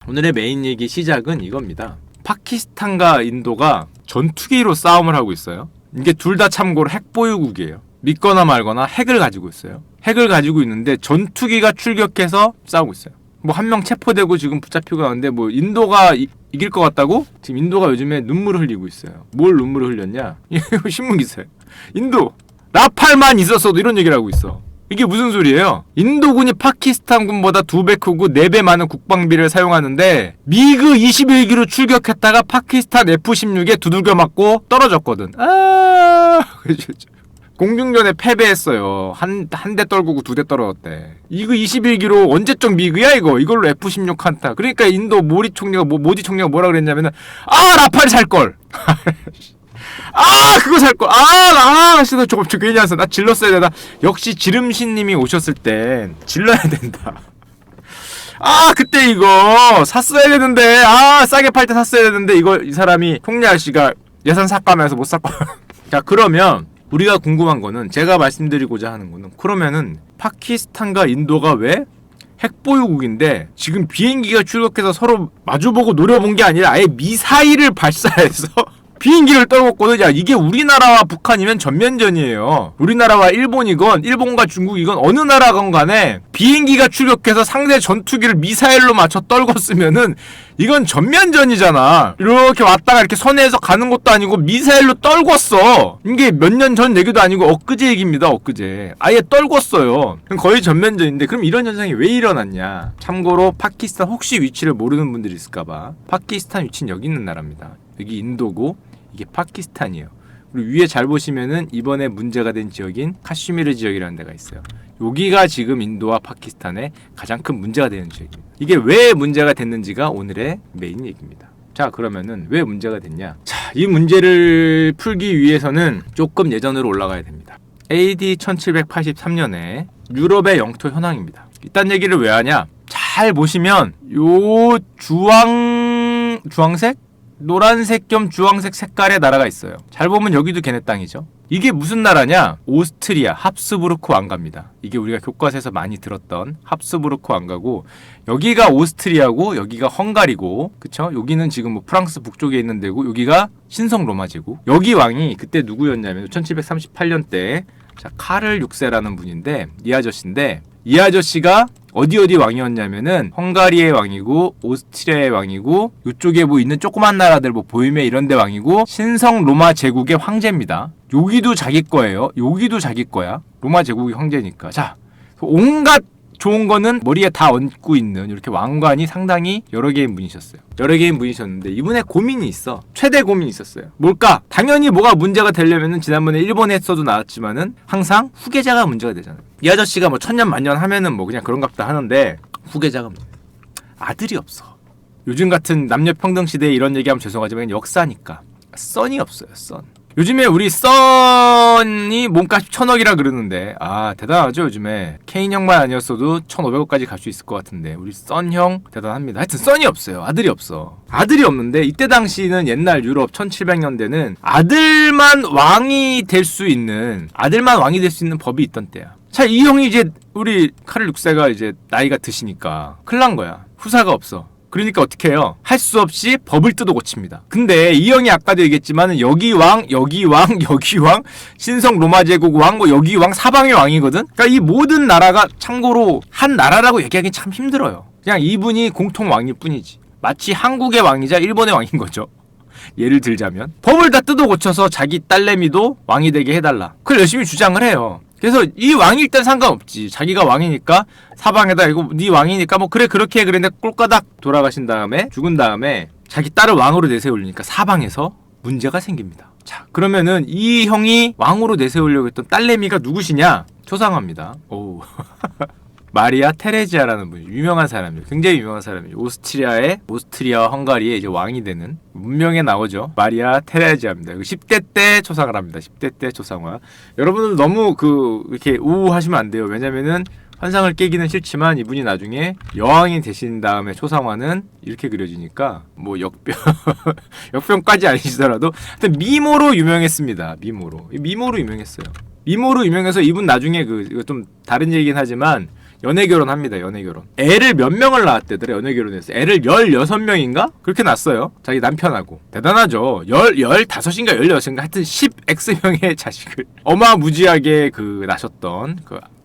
오늘의 메인 얘기 시작은 이겁니다. 파키스탄과 인도가 전투기로 싸움을 하고 있어요. 이게 둘 다 참고로 핵보유국이에요. 믿거나 말거나 핵을 가지고 있어요. 핵을 가지고 있는데 전투기가 출격해서 싸우고 있어요. 뭐 한 명 체포되고 지금 붙잡히고 하는데 뭐 인도가 이길 것 같다고? 지금 인도가 요즘에 눈물을 흘리고 있어요. 뭘 눈물을 흘렸냐? 이거 신문 기사예요. 인도 라팔만 있었어도 이런 얘기를 하고 있어. 이게 무슨 소리예요? 인도군이 파키스탄군보다 2배 크고 4배 많은 국방비를 사용하는데 미그 21기로 출격했다가 파키스탄 F-16에 두들겨 맞고 떨어졌거든. 공중전에 패배했어요. 한 대 떨구고 2대 떨어졌대. 이거 21기로 언제적 미그야 이거? 이걸로 F-16 한타. 그러니까 인도 모디 총리가 뭐라 그랬냐면은 라팔 살걸. 그거 살걸. 진짜 조금 괜히 왔어. 나 질렀어야 되나. 역시 지름신님이 오셨을 땐 질러야 된다. 그때 이거 샀어야 되는데. 싸게 팔 때 샀어야 되는데 이거 이 사람이 총리 아저씨가 예산 삭감해서 못 샀고. 자, 그러면 우리가 궁금한 거는, 제가 말씀드리고자 하는 거는, 그러면은 파키스탄과 인도가 왜 핵보유국인데 지금 비행기가 출격해서 서로 마주보고 노려본 게 아니라 아예 미사일을 발사해서 비행기를 떨궜거든. 야, 이게 우리나라와 북한이면 전면전이에요. 우리나라와 일본이건 일본과 중국이건 어느 나라건 간에 비행기가 출격해서 상대 전투기를 미사일로 맞춰 떨궜으면은 이건 전면전이잖아. 이렇게 왔다가 이렇게 선회해서 가는 것도 아니고 미사일로 떨궜어. 이게 몇 년 전 얘기도 아니고 엊그제 얘기입니다. 엊그제 아예 떨궜어요. 거의 전면전인데 그럼 이런 현상이 왜 일어났냐. 참고로 파키스탄 혹시 위치를 모르는 분들이 있을까봐, 파키스탄 위치는 여기 있는 나라입니다. 여기 인도고 이게 파키스탄이에요. 그리고 위에 잘 보시면은 이번에 문제가 된 지역인 카슈미르 지역이라는 데가 있어요. 여기가 지금 인도와 파키스탄의 가장 큰 문제가 되는 지역입니다. 이게 왜 문제가 됐는지가 오늘의 메인 얘기입니다. 자, 그러면은 왜 문제가 됐냐? 자, 이 문제를 풀기 위해서는 조금 예전으로 올라가야 됩니다. AD 1783년에 유럽의 영토 현황입니다. 이딴 얘기를 왜 하냐? 잘 보시면 요 주황색? 노란색 겸 주황색 색깔의 나라가 있어요. 잘 보면 여기도 걔네 땅이죠. 이게 무슨 나라냐? 오스트리아 합스부르크 왕가입니다. 이게 우리가 교과서에서 많이 들었던 합스부르크 왕가고, 여기가 오스트리아고 여기가 헝가리고, 그쵸? 여기는 지금 뭐 프랑스 북쪽에 있는 데고, 여기가 신성 로마 제국. 여기 왕이 그때 누구였냐면 1738년 때 카를 6세라는 분인데, 이 아저씨인데, 이 아저씨가 어디 왕이었냐면은 헝가리의 왕이고 오스트리아의 왕이고, 이쪽에 뭐 있는 조그만 나라들 뭐 보이메 이런 데 왕이고, 신성 로마 제국의 황제입니다. 여기도 자기 거예요. 여기도 자기 거야. 로마 제국의 황제니까. 자, 온갖 좋은 거는 머리에 다 얹고 있는 이렇게 왕관이 상당히 여러 개인 분이셨어요. 여러 개인 분이셨는데 이분의 고민이 있어. 최대 고민이 있었어요. 뭘까? 당연히 뭐가 문제가 되려면은 지난번에 일본에서도 나왔지만은 항상 후계자가 문제가 되잖아요. 이 아저씨가 뭐 천년 만년 하면은 뭐 그냥 그런갑다 하는데, 후계자가 아들이 없어. 요즘 같은 남녀 평등 시대에 이런 얘기하면 죄송하지만 역사니까 썬이 없어요. 썬. 요즘에 우리 썬이 몸값이 1,000억이라 그러는데, 대단하죠. 요즘에 케인 형만 아니었어도 1,500억까지 갈 수 있을 것 같은데 우리 썬 형 대단합니다. 하여튼 썬이 없어요. 아들이 없어. 아들이 없는데, 이때 당시는 옛날 유럽 1700년대는 아들만 왕이 될 수 있는 법이 있던 때야. 자, 이 형이 이제 우리 카를 6세가 이제 나이가 드시니까 큰일 난 거야. 후사가 없어. 그러니까 어떻게 해요? 할 수 없이 법을 뜯어 고칩니다. 근데 이 형이 아까도 얘기했지만 여기 왕, 신성 로마 제국 왕, 뭐 여기 왕, 사방의 왕이거든? 그러니까 이 모든 나라가, 참고로 한 나라라고 얘기하기 참 힘들어요. 그냥 이분이 공통 왕일 뿐이지. 마치 한국의 왕이자 일본의 왕인 거죠. 예를 들자면 법을 다 뜯어 고쳐서 자기 딸내미도 왕이 되게 해달라. 그걸 열심히 주장을 해요. 그래서 이 왕일 땐 상관없지. 자기가 왕이니까 사방에다 이거 네 왕이니까 뭐 그래 그렇게 해. 그랬는데 꼴까닥 돌아가신 다음에, 죽은 다음에 자기 딸을 왕으로 내세우려니까 사방에서 문제가 생깁니다. 자, 그러면은 이 형이 왕으로 내세우려고 했던 딸내미가 누구시냐? 초상화입니다. 오. 마리아 테레지아라는 분이 유명한 사람이에요. 굉장히 유명한 사람이에요. 오스트리아와 헝가리의 이제 왕이 되는, 문명에 나오죠. 마리아 테레지아입니다. 10대 때 초상을 합니다. 10대 때 초상화. 여러분들 너무 이렇게 우우하시면 안 돼요. 왜냐면은 환상을 깨기는 싫지만 이분이 나중에 여왕이 되신 다음에 초상화는 이렇게 그려지니까 뭐 역병까지 아니시더라도 하여튼 미모로 유명했습니다. 미모로 유명했어요. 미모로 유명해서 이분 나중에 이거 좀 다른 얘기긴 하지만 연애 결혼합니다. 연애 결혼. 애를 몇 명을 낳았대더래. 연애 결혼해서 애를 16명인가? 그렇게 낳았어요. 자기 남편하고. 대단하죠. 15인가 16인가 하여튼 10X명의 자식을 어마무지하게 낳으셨던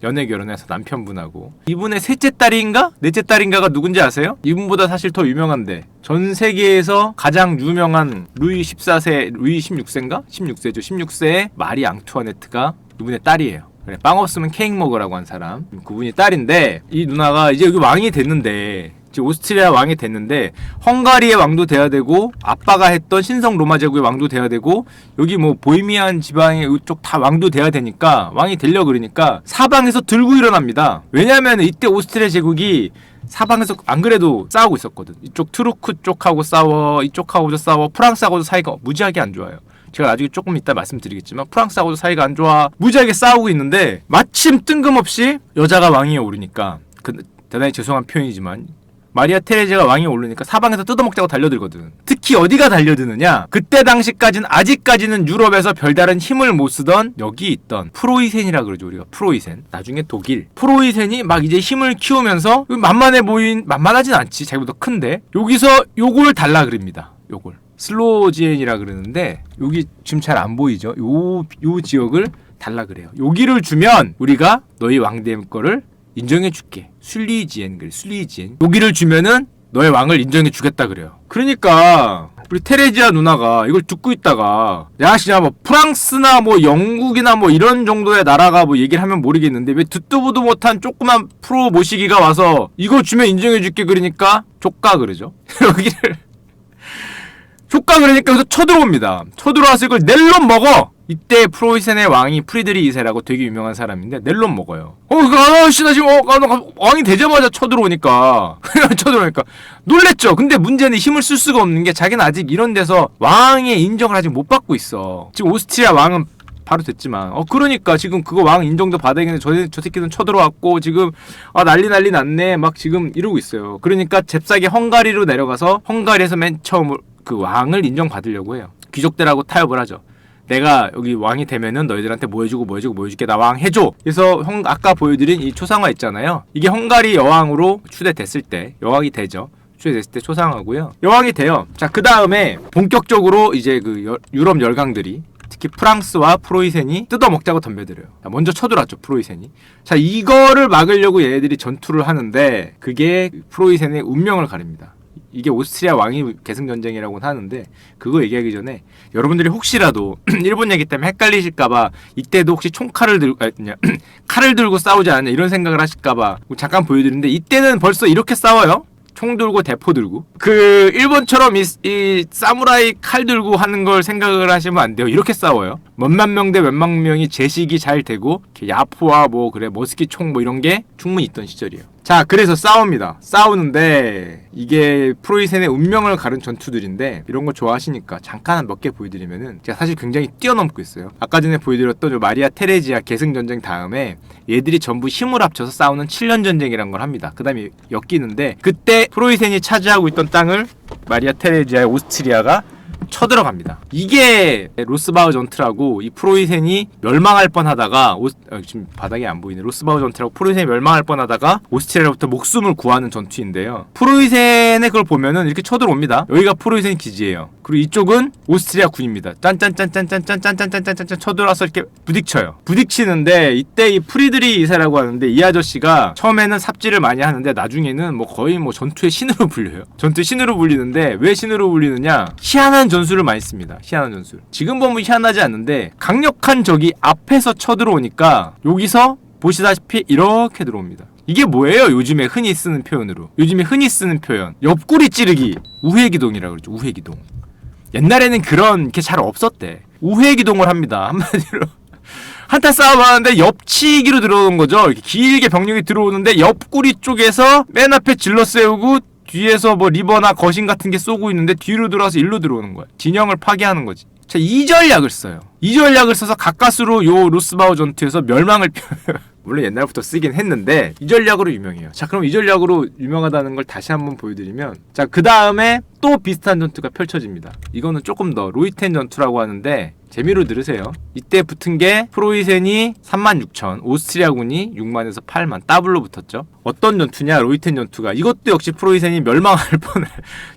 연애 결혼해서 남편분하고. 이분의 셋째 딸인가? 넷째 딸인가가 누군지 아세요? 이분보다 사실 더 유명한데 전 세계에서 가장 유명한 루이 14세, 루이 16세인가? 16세죠. 16세의 마리 앙투아네트가 이분의 딸이에요. 그래, 빵 없으면 케이크 먹으라고 한 사람. 그분이 딸인데 이 누나가 이제 여기 왕이 됐는데 지금 오스트리아 왕이 됐는데 헝가리의 왕도 돼야 되고 아빠가 했던 신성 로마 제국의 왕도 돼야 되고 여기 뭐 보헤미안 지방의 이쪽 다 왕도 돼야 되니까 왕이 되려 그러니까 사방에서 들고 일어납니다. 왜냐면 이때 오스트리아 제국이 사방에서 안 그래도 싸우고 있었거든. 이쪽 투르크 쪽하고 싸워, 이쪽하고도 싸워, 프랑스하고도 사이가 무지하게 안 좋아요. 제가 나중에 조금 이따 말씀드리겠지만 프랑스하고도 사이가 안 좋아 무지하게 싸우고 있는데 마침 뜬금없이 여자가 왕위에 오르니까 대단히 죄송한 표현이지만 마리아 테레지가 왕위에 오르니까 사방에서 뜯어먹자고 달려들거든. 특히 어디가 달려드느냐? 그때 당시까지는 아직까지는 유럽에서 별다른 힘을 못 쓰던 여기 있던 프로이센이라 그러죠. 우리가 프로이센. 나중에 독일. 프로이센이 막 이제 힘을 키우면서 만만하진 않지. 자기보다 큰데 여기서 요걸 달라 그럽니다. 요걸. 슬로지엔이라 그러는데 여기 지금 잘 안 보이죠? 요 지역을 달라 그래요. 여기를 주면 우리가 너희 왕됨 거를 인정해 줄게. 술리지엔 그래. 술리지엔. 여기를 주면은 너의 왕을 인정해 주겠다 그래요. 그러니까 우리 테레지아 누나가 이걸 듣고 있다가 야 진짜 뭐 프랑스나 뭐 영국이나 뭐 이런 정도의 나라가 뭐 얘기를 하면 모르겠는데 왜 듣도 보도 못한 조그만 프로 모시기가 와서 이거 주면 인정해 줄게 그러니까 족가 그러죠. 여기를 족가 그러니까 여기서 쳐들어옵니다. 쳐들어와서 이걸 넬론 먹어. 이때 프로이센의 왕이 프리드리 2세라고 되게 유명한 사람인데 넬론 먹어요. 아씨 나 지금 왕이 되자마자 쳐들어오니까 놀랬죠. 근데 문제는 힘을 쓸 수가 없는 게 자기는 아직 이런 데서 왕의 인정을 아직 못 받고 있어. 지금 오스트리아 왕은 바로 됐지만 그러니까 지금 그거 왕 인정도 받아야겠는데 저 새끼는 쳐들어왔고 지금 난리 났네 막 지금 이러고 있어요. 그러니까 잽싸게 헝가리로 내려가서 헝가리에서 맨 처음 그 왕을 인정받으려고 해요. 귀족들하고 타협을 하죠. 내가 여기 왕이 되면은 너희들한테 뭐 해줄게 나 왕 해줘. 그래서 아까 보여드린 이 초상화 있잖아요. 이게 헝가리 여왕으로 추대됐을 때 여왕이 되죠. 추대됐을 때 초상화고요. 여왕이 돼요. 자, 그 다음에 본격적으로 이제 유럽 열강들이 특히 프랑스와 프로이센이 뜯어먹자고 덤벼들어요. 먼저 쳐들어왔죠. 프로이센이. 자, 이거를 막으려고 얘네들이 전투를 하는데 그게 프로이센의 운명을 가립니다. 이게 오스트리아 왕위 계승전쟁이라고는 하는데 그거 얘기하기 전에 여러분들이 혹시라도 일본 얘기 때문에 헷갈리실까봐 이때도 혹시 총칼을 들고 칼을 들고 싸우지 않았냐 이런 생각을 하실까봐 잠깐 보여드리는데 이때는 벌써 이렇게 싸워요. 총 들고 대포 들고 일본처럼 이 사무라이 칼 들고 하는 걸 생각을 하시면 안 돼요. 이렇게 싸워요. 몇만 명 대 몇만 명이 제식이 잘 되고 야포와 머스기 총 이런 게 충분히 있던 시절이에요. 자, 그래서 싸웁니다. 싸우는데 이게 프로이센의 운명을 가른 전투들인데 이런 거 좋아하시니까 잠깐 몇 개 보여드리면은 제가 사실 굉장히 뛰어넘고 있어요. 아까 전에 보여드렸던 마리아 테레지아 계승전쟁 다음에 얘들이 전부 힘을 합쳐서 싸우는 7년 전쟁이란 걸 합니다. 그 다음에 엮이는데 그때 프로이센이 차지하고 있던 땅을 마리아 테레지아의 오스트리아가 쳐들어갑니다. 이게 로스바우 전투라고 이 프로이센이 멸망할 뻔하다가 지금 바닥이 안 보이네. 로스바우 전투라고 프로이센이 멸망할 뻔하다가 오스트리아로부터 목숨을 구하는 전투인데요. 프로이센의 그걸 보면은 이렇게 쳐들어옵니다. 여기가 프로이센 기지예요. 그리고 이쪽은 오스트리아 군입니다. 짠짠짠짠짠짠짠짠짠짠짠 쳐들어와서 이렇게 부딪혀요. 부딪히는데 이때 이 프리드리 2세라고 하는데 이 아저씨가 처음에는 삽질을 많이 하는데 나중에는 거의 전투의 신으로 불려요. 전투의 신으로 불리는데 왜 신으로 불리느냐? 희한한 전술을 많이 씁니다. 희한한 전술. 지금 보면 희한하지 않는데 강력한 적이 앞에서 쳐들어오니까 여기서 보시다시피 이렇게 들어옵니다. 이게 뭐예요? 요즘에 흔히 쓰는 표현으로. 옆구리 찌르기. 우회기동이라고 그러죠. 우회기동. 옛날에는 그런 게 잘 없었대. 우회기동을 합니다. 한마디로. 한타 싸움하는데 옆치기로 들어오는 거죠. 이렇게 길게 병력이 들어오는데 옆구리 쪽에서 맨 앞에 질러 세우고 뒤에서 리버나 거신 같은 게 쏘고 있는데 뒤로 들어와서 일로 들어오는 거야. 진영을 파괴하는 거지. 자, 이 전략을 써요. 이 전략을 써서 가까스로 요 로스바우 전투에서 멸망을 펴요. 물론 옛날부터 쓰긴 했는데 이 전략으로 유명해요. 자, 그럼 이 전략으로 유명하다는 걸 다시 한번 보여드리면 자, 그 다음에 또 비슷한 전투가 펼쳐집니다. 이거는 조금 더 로이텐 전투라고 하는데 재미로 들으세요. 이때 붙은 게 프로이센이 36,000, 오스트리아군이 6만에서 8만 더블로 붙었죠. 어떤 전투냐? 로이텐 전투가. 이것도 역시 프로이센이 멸망할 뻔을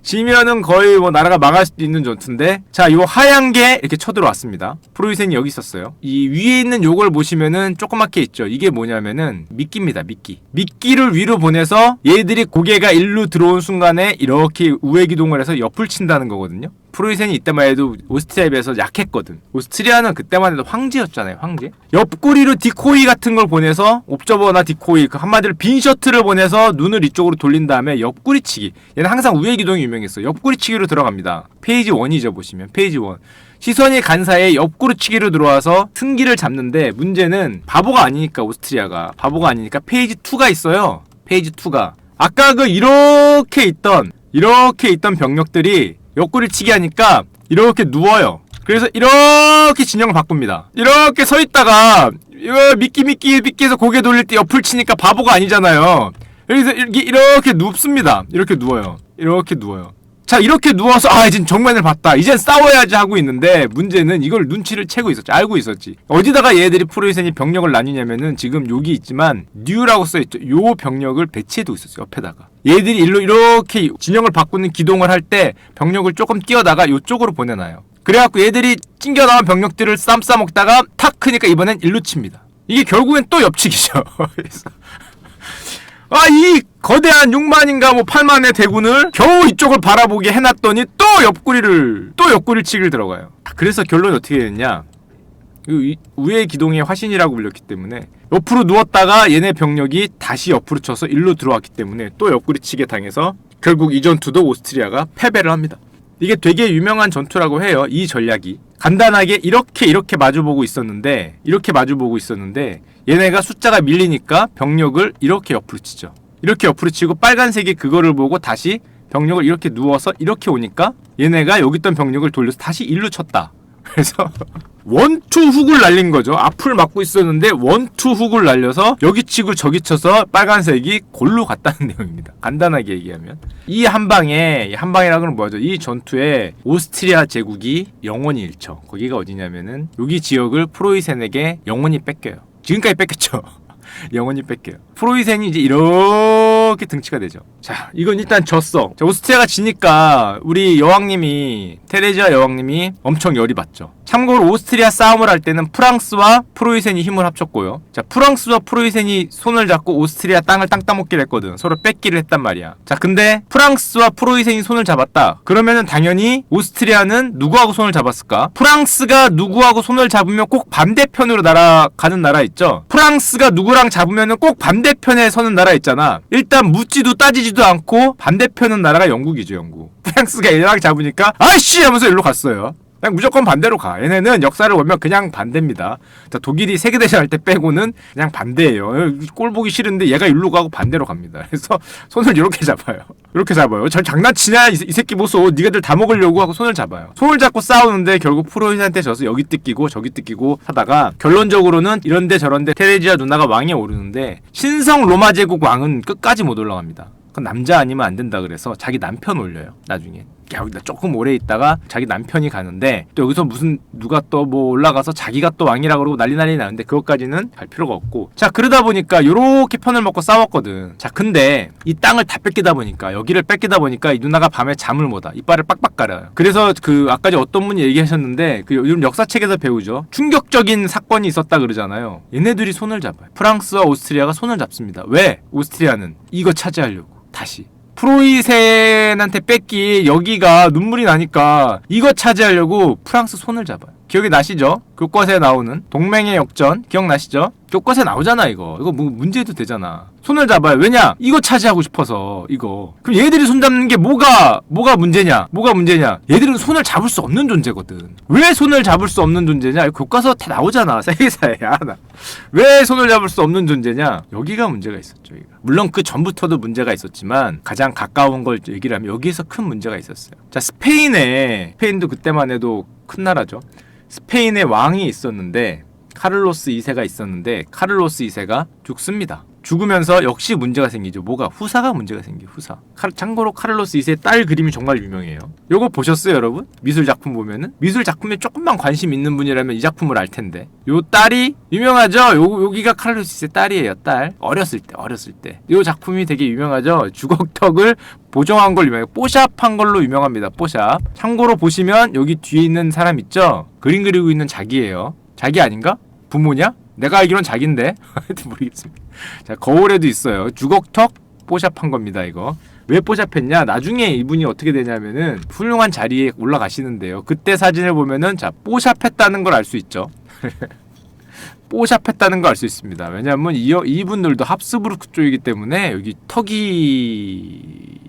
지면은 거의 뭐 나라가 망할 수도 있는 전투인데, 자, 요 하얀 게 이렇게 쳐들어왔습니다. 프로이센이 여기 있었어요. 이 위에 있는 요걸 보시면은 조그맣게 있죠. 이게 뭐냐면은 미끼입니다. 미끼를 위로 보내서 얘들이 고개가 일로 들어온 순간에 이렇게 우회 기동을 해서 옆을 친다는 거거든요. 프로이센이 이때만 해도 오스트리아에 비해서 약했거든. 오스트리아는 그때만 해도 황제였잖아요. 황제. 옆구리로 디코이 같은 걸 보내서, 옵저버나 디코이, 그 한마디로 빈 셔틀을 보내서 눈을 이쪽으로 돌린 다음에 옆구리치기. 얘는 항상 우회 기동이 유명했어. 옆구리치기로 들어갑니다. 페이지 1이죠. 보시면 페이지 1. 시선이 간 사이에 옆구리치기로 들어와서 승기를 잡는데, 문제는 바보가 아니니까, 오스트리아가 바보가 아니니까 페이지 2가 있어요. 페이지 2가 아까 그 이렇게 있던 병력들이 옆구리치기 하니까 이렇게 누워요. 그래서 이렇게 진영을 바꿉니다. 이렇게 서 있다가 이거 미끼에서 고개 돌릴 때 옆을 치니까 바보가 아니잖아요. 여기서 이렇게 눕습니다. 이렇게 누워요. 자, 이렇게 누워서 이젠 정면을 봤다. 이젠 싸워야지 하고 있는데, 문제는 이걸 눈치를 채고 있었지. 알고 있었지. 어디다가 얘들이 프로이센이 병력을 나뉘냐면은 지금 여기 있지만 뉴라고 써있죠. 요 병력을 배치해두고 있었어요. 옆에다가. 얘들이 일로 이렇게 진영을 바꾸는 기동을 할 때 병력을 조금 띄어다가 요쪽으로 보내놔요. 그래갖고 얘들이 찡겨나온 병력들을 쌈 싸먹다가 탁 크니까 이번엔 일로 칩니다. 이게 결국엔 또 옆치기죠. 그래서 이 거대한 6만인가 뭐 8만의 대군을 겨우 이쪽을 바라보게 해놨더니 또 옆구리를 치기를 들어가요. 그래서 결론이 어떻게 됐냐? 우회 기동의 화신이라고 불렸기 때문에 옆으로 누웠다가 얘네 병력이 다시 옆으로 쳐서 일로 들어왔기 때문에 또 옆구리 치게 당해서 결국 이 전투도 오스트리아가 패배를 합니다. 이게 되게 유명한 전투라고 해요. 이 전략이 간단하게 이렇게 마주보고 있었는데 얘네가 숫자가 밀리니까 병력을 이렇게 옆으로 치죠. 이렇게 옆으로 치고 빨간색이 그거를 보고 다시 병력을 이렇게 누워서 이렇게 오니까 얘네가 여기 있던 병력을 돌려서 다시 일로 쳤다. 그래서 원투 훅을 날린 거죠. 앞을 막고 있었는데 원투 훅을 날려서 여기 치고 저기 쳐서 빨간색이 골로 갔다는 내용입니다. 간단하게 얘기하면 이 한방이라는 건 뭐죠? 이 전투에 오스트리아 제국이 영원히 잃죠. 거기가 어디냐면은 여기 지역을 프로이센에게 영원히 뺏겨요. 지금까지 뺏겼죠. 영원히 뺏겨요. 프로이센이 이제 이렇게 등치가 되죠. 자, 이건 일단 졌어. 자, 오스트리아가 지니까 우리 여왕님이, 테레지아 여왕님이 엄청 열이 받죠. 참고로 오스트리아 싸움을 할 때는 프랑스와 프로이센이 힘을 합쳤고요. 자, 프랑스와 프로이센이 손을 잡고 오스트리아 땅을 땅 따먹기를 했거든. 서로 뺏기를 했단 말이야. 자, 근데 프랑스와 프로이센이 손을 잡았다. 그러면은 당연히 오스트리아는 누구하고 손을 잡았을까? 프랑스가 누구하고 손을 잡으면 꼭 반대편으로 날아가는 나라 있죠. 프랑스가 누구랑 잡으면은 꼭 반대편에 서는 나라 있잖아. 일단 묻지도 따지지도 않고 반대편은 나라가 영국이죠. 영국. 프랑스가 얘랑 잡으니까 아이씨 하면서 일로 갔어요. 그냥 무조건 반대로 가. 얘네는 역사를 보면 그냥 반대입니다. 자, 독일이 세계대전 할 때 빼고는 그냥 반대예요. 꼴 보기 싫은데 얘가 일로 가고 반대로 갑니다. 그래서 손을 이렇게 잡아요. 저 장난치냐? 이 새끼 보소. 니가들 다 먹으려고 하고 손을 잡아요. 손을 잡고 싸우는데 결국 프로이센한테 져서 여기 뜯기고 저기 뜯기고 하다가 결론적으로는 이런데 저런데 테레지아 누나가 왕에 오르는데 신성 로마 제국 왕은 끝까지 못 올라갑니다. 그건 남자 아니면 안 된다 그래서 자기 남편 올려요. 나중에. 여기다 조금 오래 있다가 자기 남편이 가는데 또 여기서 무슨 누가 또 뭐 올라가서 자기가 또 왕이라 그러고 난리 나는데 그것까지는 갈 필요가 없고. 자, 그러다 보니까 요렇게 편을 먹고 싸웠거든. 자, 근데 이 땅을 다 뺏기다 보니까, 여기를 뺏기다 보니까 이 누나가 밤에 잠을 못하. 이빨을 빡빡 깔아요. 그래서 그 아까 어떤 분이 얘기하셨는데 그 요즘 역사책에서 배우죠. 충격적인 사건이 있었다 그러잖아요. 얘네들이 손을 잡아요. 프랑스와 오스트리아가 손을 잡습니다. 왜? 오스트리아는 이거 차지하려고 다시 프로이센한테 뺏기, 여기가 눈물이 나니까 이거 차지하려고 프랑스 손을 잡아요. 기억이 나시죠? 교과서에 나오는 동맹의 역전 기억나시죠? 교과서에 나오잖아. 이거 뭐 문제도 되잖아. 손을 잡아요. 왜냐? 이거 차지하고 싶어서. 이거 그럼 얘들이 손 잡는 게 뭐가 문제냐? 얘들은 손을 잡을 수 없는 존재거든. 왜 손을 잡을 수 없는 존재냐? 교과서 다 나오잖아. 세계사에. 왜 손을 잡을 수 없는 존재냐? 여기가 문제가 있었죠. 여기가. 물론 그 전부터도 문제가 있었지만 가장 가까운 걸 얘기를 하면 여기에서 큰 문제가 있었어요. 자, 스페인도 그때만 해도 큰 나라죠. 스페인에 왕이 있었는데 카를로스 2세가 있었는데 카를로스 2세가 죽습니다. 죽으면서 역시 문제가 생기죠. 뭐가? 후사가 문제가 생겨요. 후사. 참고로 카를로스 2세의 딸 그림이 정말 유명해요. 요거 보셨어요 여러분? 미술 작품 보면은? 미술 작품에 조금만 관심 있는 분이라면 이 작품을 알 텐데 요 딸이 유명하죠? 여기가 카를로스 2세 딸이에요. 딸. 어렸을 때. 요 작품이 되게 유명하죠? 주걱턱을 보정한 걸 유명해요. 뽀샵한 걸로 유명합니다. 뽀샵. 참고로 보시면 여기 뒤에 있는 사람 있죠? 그림 그리고 있는 자기예요. 자기 아닌가? 부모냐? 내가 알기론 자기인데 하여튼 모르겠습니다. 자, 거울에도 있어요. 주걱턱 뽀샵한 겁니다. 이거 왜 뽀샵했냐? 나중에 이분이 어떻게 되냐면은 훌륭한 자리에 올라가시는데요. 그때 사진을 보면은 자, 뽀샵했다는 걸 알 수 있죠. 뽀샵했다는 걸 알 수 있습니다. 왜냐하면 이분들도 합스부르크 쪽이기 때문에 여기 턱이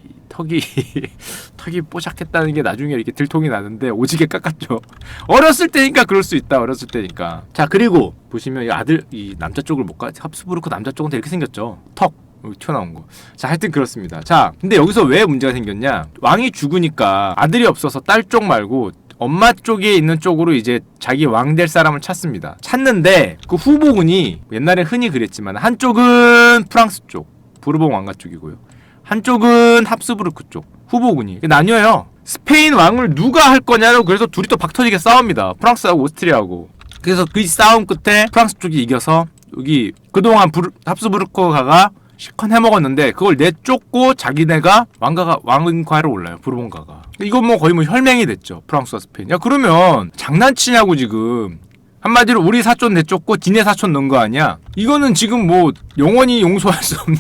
뽀샥했다는 게 나중에 이렇게 들통이 나는데 오지게 깎았죠. 어렸을 때니까 그럴 수 있다. 어렸을 때니까. 자, 그리고 보시면 이 남자 쪽을 못 가. 합스부르크 남자 쪽은 이렇게 생겼죠. 턱 여기 튀어나온 거. 자, 하여튼 그렇습니다. 자, 근데 여기서 왜 문제가 생겼냐? 왕이 죽으니까 아들이 없어서 딸 쪽 말고 엄마 쪽에 있는 쪽으로 이제 자기 왕 될 사람을 찾습니다. 찾는데 그 후보군이 옛날에 흔히 그랬지만 한쪽은 프랑스 쪽, 부르봉 왕가 쪽이고요. 한쪽은 합스부르크 쪽 후보군이 나뉘어요. 스페인 왕을 누가 할 거냐고 그래서 둘이 또 박터지게 싸웁니다. 프랑스하고 오스트리아하고. 그래서 그 싸움 끝에 프랑스 쪽이 이겨서 여기 그동안 합스부르크가가 실컷 해먹었는데 그걸 내쫓고 자기네가 왕가로 올라요. 부르봉가가. 이건 뭐 거의 뭐 혈맹이 됐죠. 프랑스와 스페인. 야, 그러면 장난치냐고 지금. 한마디로 우리 사촌 내쫓고 지네 사촌 넣은 거 아니야? 이거는 지금 뭐 영원히 용서할 수 없는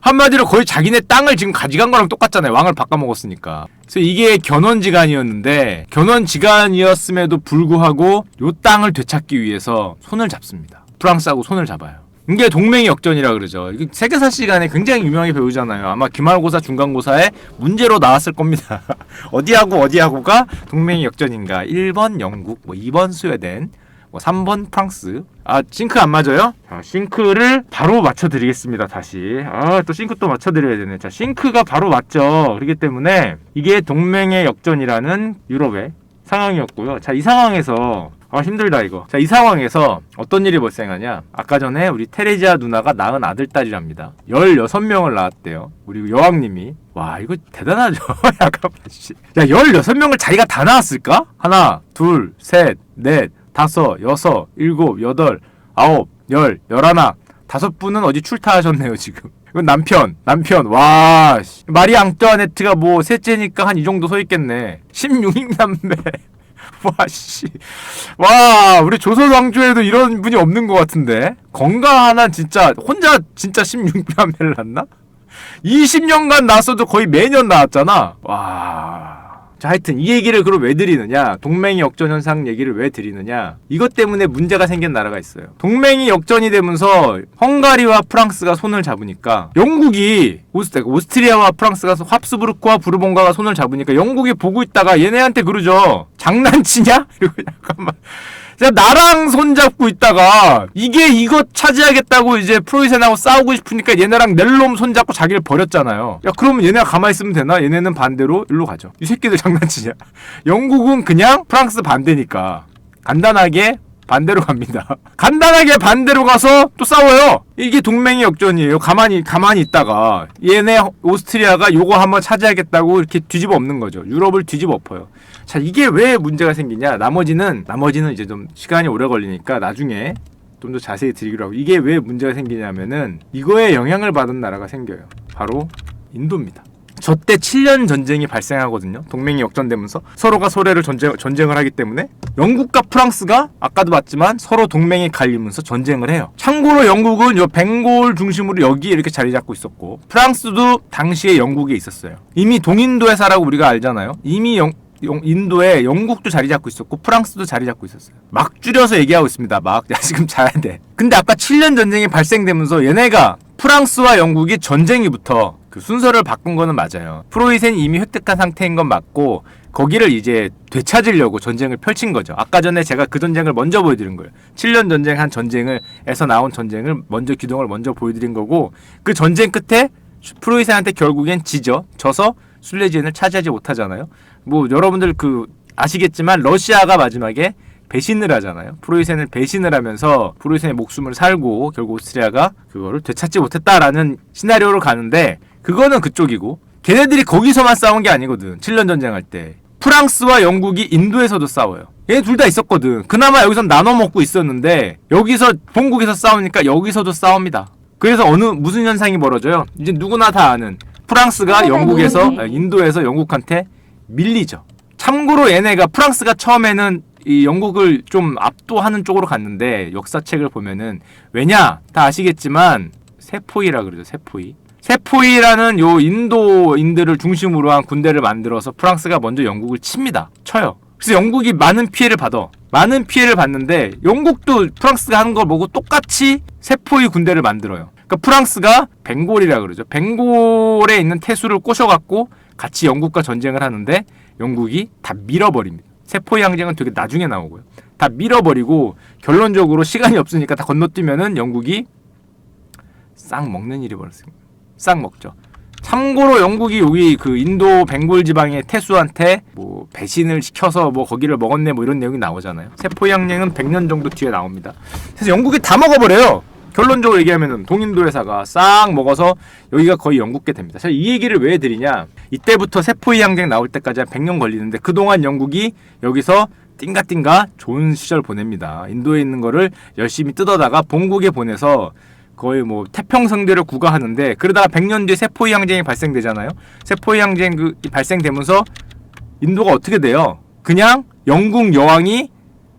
한마디로 거의 자기네 땅을 지금 가져간 거랑 똑같잖아요. 왕을 바꿔먹었으니까. 그래서 이게 견원지간이었는데 견원지간이었음에도 불구하고 요 땅을 되찾기 위해서 손을 잡습니다. 프랑스하고 손을 잡아요. 이게 동맹의 역전이라 그러죠. 세계사 시간에 굉장히 유명하게 배우잖아요. 아마 기말고사, 중간고사에 문제로 나왔을 겁니다. 어디하고가 동맹의 역전인가? 1번 영국, 2번 스웨덴, 3번 프랑스. 아, 싱크 안 맞아요? 자, 싱크를 바로 맞춰드리겠습니다. 다시. 또 싱크 또 맞춰드려야 되네. 자, 싱크가 바로 맞죠. 그렇기 때문에 이게 동맹의 역전이라는 유럽의 상황이었고요. 자, 이 상황에서 힘들다 이거. 자, 이 상황에서 어떤 일이 발생하냐? 아까 전에 우리 테레지아 누나가 낳은 아들 딸이랍니다. 16명을 낳았대요. 우리 여왕님이. 와, 이거 대단하죠. 약간 씨. 야, 16명을 자기가 다 낳았을까? 하나, 둘, 셋, 넷, 다섯, 여섯, 일곱, 여덟, 아홉, 열, 열하나. 5분은 어디 출타하셨네요, 지금. 이건 남편. 와, 마리 앙뚜아네트가 뭐 셋째니까 한 이 정도 서 있겠네. 16남매. 와, 씨. 와, 우리 조선 왕조에도 이런 분이 없는 것 같은데. 건강하나 진짜 혼자 진짜 16남매를 낳나? 20년간 낳았어도 거의 매년 낳았잖아. 와. 자, 하여튼 이 얘기를 그럼 왜 드리느냐? 동맹이 역전 현상 얘기를 왜 드리느냐? 이것 때문에 문제가 생긴 나라가 있어요. 동맹이 역전이 되면서 헝가리와 프랑스가 손을 잡으니까 영국이 오스트리아와 프랑스가 합스부르크와 부르봉가가 손을 잡으니까 영국이 보고 있다가 얘네한테 그러죠. 장난치냐? 이러고 잠깐만. 나랑 손잡고 있다가 이거 차지하겠다고 이제 프로이센하고 싸우고 싶으니까 얘네랑 낼놈 손잡고 자기를 버렸잖아요. 야, 그러면 얘네가 가만히 있으면 되나? 얘네는 반대로 일로 가죠. 이 새끼들 장난치냐? 영국은 그냥 프랑스 반대니까 간단하게 반대로 갑니다. 간단하게 반대로 가서 또 싸워요. 이게 동맹의 역전이에요. 가만히 있다가 얘네 오스트리아가 요거 한번 차지하겠다고 이렇게 뒤집어 엎는 거죠. 유럽을 뒤집어 엎어요. 자, 이게 왜 문제가 생기냐? 나머지는 이제 좀 시간이 오래 걸리니까 나중에 좀 더 자세히 드리기로 하고, 이게 왜 문제가 생기냐면은 이거에 영향을 받은 나라가 생겨요. 바로 인도입니다. 저때 7년 전쟁이 발생하거든요. 동맹이 역전되면서 서로가 서로를 전쟁을 하기 때문에 영국과 프랑스가 아까도 봤지만 서로 동맹이 갈리면서 전쟁을 해요. 참고로 영국은 요 벵골 중심으로 여기 이렇게 자리 잡고 있었고, 프랑스도 당시에 영국에 있었어요. 이미 동인도회사라고 우리가 알잖아요. 이미 인도에 영국도 자리 잡고 있었고 프랑스도 자리 잡고 있었어요. 막 줄여서 얘기하고 있습니다. 지금 자야 돼. 근데 아까 7년 전쟁이 발생되면서 얘네가 프랑스와 영국이 전쟁이 붙어 그 순서를 바꾼 거는 맞아요. 프로이센이 이미 획득한 상태인 건 맞고 거기를 이제 되찾으려고 전쟁을 펼친 거죠. 아까 전에 제가 그 전쟁을 먼저 보여드린 거예요. 7년 전쟁 한 전쟁에서 나온 전쟁을 먼저 기동을 먼저 보여드린 거고, 그 전쟁 끝에 프로이센한테 결국엔 져서 술레지엔을 차지하지 못하잖아요. 뭐 여러분들 아시겠지만 러시아가 마지막에 배신을 하잖아요. 프로이센을 배신을 하면서 프로이센의 목숨을 살고 결국 오스트리아가 그거를 되찾지 못했다라는 시나리오로 가는데 그거는 그쪽이고 걔네들이 거기서만 싸운 게 아니거든. 7년 전쟁할 때 프랑스와 영국이 인도에서도 싸워요. 얘네 둘 다 있었거든. 그나마 여기서 나눠 먹고 있었는데 여기서 본국에서 싸우니까 여기서도 싸웁니다. 그래서 무슨 현상이 벌어져요? 이제 누구나 다 아는 프랑스가 인도에서 영국한테 밀리죠. 참고로 얘네가 프랑스가 처음에는 이 영국을 좀 압도하는 쪽으로 갔는데 역사책을 보면은 왜냐? 다 아시겠지만 세포이라 그러죠. 세포이라는 요 인도인들을 중심으로 한 군대를 만들어서 프랑스가 먼저 영국을 칩니다. 쳐요. 그래서 영국이 많은 피해를 받는데 영국도 프랑스가 하는 걸 보고 똑같이 세포이 군대를 만들어요. 그러니까 프랑스가 벵골이라 그러죠. 벵골에 있는 태수를 꼬셔갖고 같이 영국과 전쟁을 하는데 영국이 다 밀어버립니다. 세포이 항쟁은 되게 나중에 나오고요. 다 밀어버리고 결론적으로 시간이 없으니까 다 건너뛰면은 영국이 싹 먹는 일이 벌어졌습니다. 싹 먹죠. 참고로 영국이 여기 그 인도 벵골 지방의 태수한테 뭐 배신을 시켜서 뭐 거기를 먹었네 뭐 이런 내용이 나오잖아요. 세포이 항쟁은 100년 정도 뒤에 나옵니다. 그래서 영국이 다 먹어버려요. 결론적으로 얘기하면은 동인도 회사가 싹 먹어서 여기가 거의 영국게 됩니다. 자, 이 얘기를 왜 드리냐? 이때부터 세포이 항쟁 나올 때까지 한 100년 걸리는데 그동안 영국이 여기서 띵가띵가 좋은 시절 보냅니다. 인도에 있는 거를 열심히 뜯어다가 본국에 보내서 거의 뭐 태평성대를 구가하는데 그러다가 100년 뒤에 세포이 항쟁이 발생되잖아요. 세포이 항쟁 발생되면서 인도가 어떻게 돼요? 그냥 영국 여왕이